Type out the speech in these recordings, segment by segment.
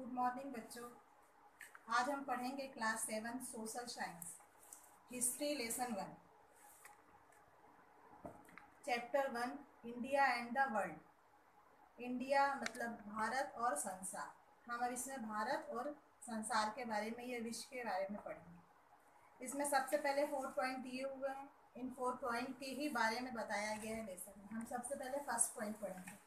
Good morning बच्चों। आज हम पढ़ेंगे class 7 social science history lesson 1 chapter 1 India and the world. India मतलब भारत और संसार। हम अब इसमें भारत और संसार के बारे में, या विश्व के बारे में पढ़ेंगे। इसमें सबसे पहले 4 पॉइंट दिए हुए हैं। इन 4 पॉइंट के ही बारे में बताया गया है लेसन में। हम सबसे पहले फर्स्ट पॉइंट पढ़ेंगे।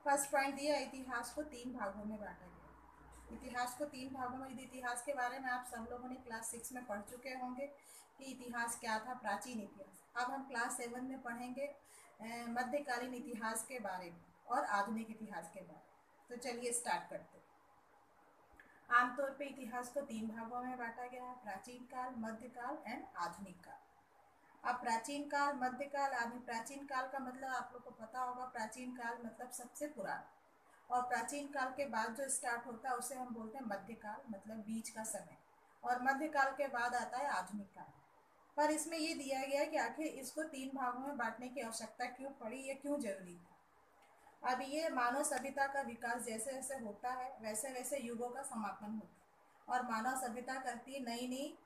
फर्स्ट पॉइंट दिया, इतिहास को 3 भागों में बांटा गया। इतिहास को 3 भागों में। इतिहास के बारे में आप सब लोगों ने क्लास 6 में पढ़ चुके होंगे कि इतिहास क्या था, प्राचीन इतिहास। अब हम क्लास 7 में पढ़ेंगे मध्यकालीन इतिहास के बारे में और आधुनिक इतिहास के बारे में। तो चलिए स्टार्ट करते हैं। आमतौर पे इतिहास को 3 भागों में बांटा गया है, प्राचीन काल, मध्यकाल एंड आधुनिक काल। अब प्राचीन काल, मध्यकाल, आधुनिक। प्राचीन काल का मतलब आप लोग को पता होगा, प्राचीन काल मतलब सबसे पुराना, और प्राचीन काल के बाद जो स्टार्ट होता है उसे हम बोलते हैं मध्यकाल, मतलब बीच का समय। और मध्यकाल के बाद आता है आधुनिक काल। पर इसमें ये दिया गया है कि आखिर इसको 3 भागों में बांटने की आवश्यकता क्यों पड़ी, ये क्यों जरूरी था। अब ये मानव सभ्यता का विकास जैसे जैसे होता है वैसे वैसे युगों का समापन होता है, और मानव सभ्यता करती है, नई नई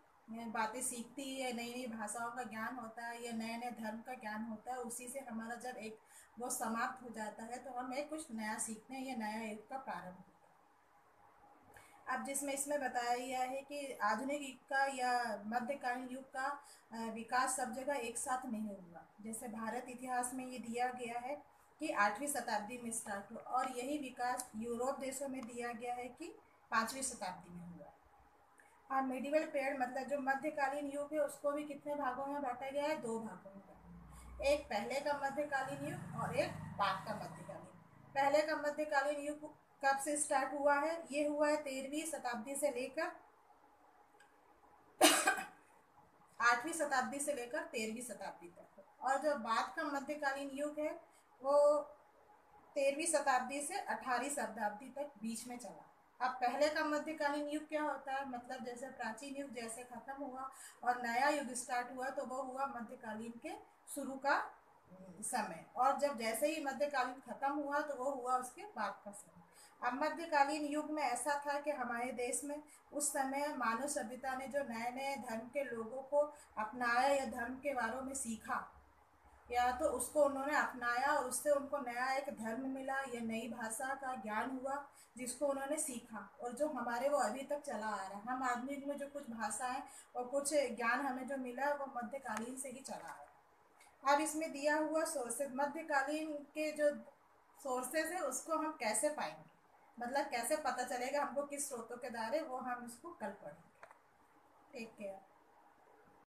बातें सीखती है, नई नई भाषाओं का ज्ञान होता है, या नए नए धर्म का ज्ञान होता है। उसी से हमारा जब एक वो समाप्त हो जाता है तो हम एक कुछ नया सीखते हैं, या नया युग का प्रारंभ होता है। अब जिसमें इसमें बताया गया है कि आधुनिक युग का या मध्यकालीन युग का विकास सब जगह एक साथ नहीं हुआ। जैसे भारत इतिहास में ये दिया गया है कि 8वीं शताब्दी में स्टार्ट हुआ, और यही विकास यूरोप देशों में दिया गया है कि 5वीं शताब्दी में हुआ। हाँ, मिडिवल पीरियड मतलब जो मध्यकालीन युग है उसको भी कितने भागों में बांटा गया है? 2 भागों में बांटा गया है। एक पहले का मध्यकालीन युग और एक बाद का मध्यकालीन। पहले का मध्यकालीन युग कब से स्टार्ट हुआ है? ये हुआ है 13वीं शताब्दी से लेकर 8वीं शताब्दी से लेकर 13वीं शताब्दी तक। और जो बाद का मध्यकालीन युग है वो 13वीं शताब्दी से 18वीं शताब्दी तक बीच में चला। अब पहले का मध्यकालीन युग क्या होता है? मतलब जैसे प्राचीन युग जैसे खत्म हुआ और नया युग स्टार्ट हुआ, तो वो हुआ मध्यकालीन के शुरू का समय। और जब जैसे ही मध्यकालीन खत्म हुआ तो वो हुआ उसके बाद का समय। अब मध्यकालीन युग में ऐसा था कि हमारे देश में उस समय मानव सभ्यता ने जो नए नए धर्म के लोगों को अपनाया या धर्म के बारे में सीखा, या तो उसको उन्होंने अपनाया और उससे उनको नया एक धर्म मिला या नई भाषा का ज्ञान हुआ जिसको उन्होंने सीखा, और जो हमारे वो अभी तक चला आ रहा है। हम आधुनिक में जो कुछ भाषाएं और कुछ ज्ञान हमें जो मिला है वो मध्यकालीन से ही चला आ रहा है। अब इसमें दिया हुआ सोर्सेज, मध्यकालीन के जो सोर्सेज है उसको हम कैसे पाएंगे, मतलब कैसे पता चलेगा हमको किस स्रोतों के द्वारा, वो हम इसको कल पढ़ेंगे। Take care.